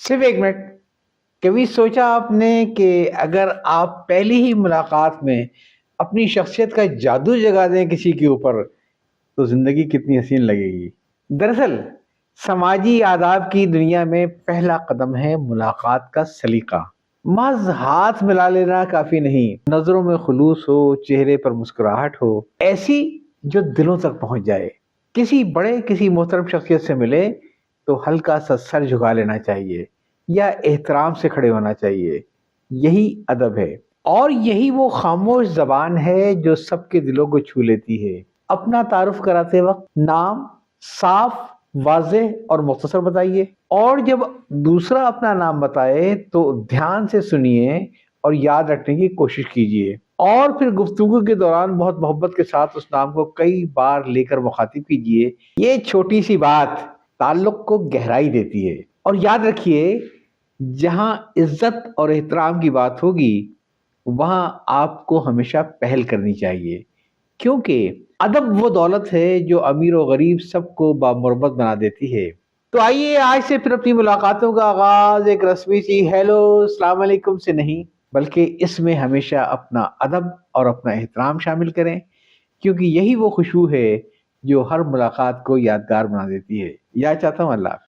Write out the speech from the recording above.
सिर्फ एक मिनट। कभी सोचा आपने कि अगर आप पहली ही मुलाकात में अपनी शख्सियत का जादू जगा दें किसी के ऊपर, तो जिंदगी कितनी हसीन लगेगी। दरअसल समाजी आदाब की दुनिया में पहला कदम है मुलाकात का सलीका। महज हाथ मिला लेना काफी नहीं, नजरों में खुलूस हो, चेहरे पर मुस्कुराहट हो, ऐसी जो दिलों तक पहुंच जाए। किसी मोहतरम शख्सियत से मिले तो हल्का सा सर झुका लेना चाहिए या एहतराम से खड़े होना चाहिए। यही अदब है, और यही वो खामोश जबान है जो सबके दिलों को छू लेती है। अपना तारुफ कराते वक्त नाम साफ, वाज़ेह और मुख्तसर बताइए, और जब दूसरा अपना नाम बताए तो ध्यान से सुनिए और याद रखने की कोशिश कीजिए, और फिर गुफ्तगू के दौरान बहुत मोहब्बत के साथ उस नाम को कई बार लेकर मुखातिब कीजिए। ये छोटी सी बात ताल्लुक को गहराई देती है। और याद रखिए, जहां इज्जत और एहतराम की बात होगी, वहां आपको हमेशा पहल करनी चाहिए, क्योंकि अदब वो दौलत है जो अमीर और गरीब सबको बामुरब्बत बना देती है। तो आइए आज से फिर अपनी मुलाकातों का आगाज एक रस्मी सी हेलो अस्सलाम वालेकुम से नहीं, बल्कि इसमें हमेशा अपना अदब और अपना एहतराम शामिल करें, क्योंकि यही वो खुशबू है जो हर मुलाकात को यादगार बना देती है। याद चाहता हूँ। अल्लाह हाफ़िज़।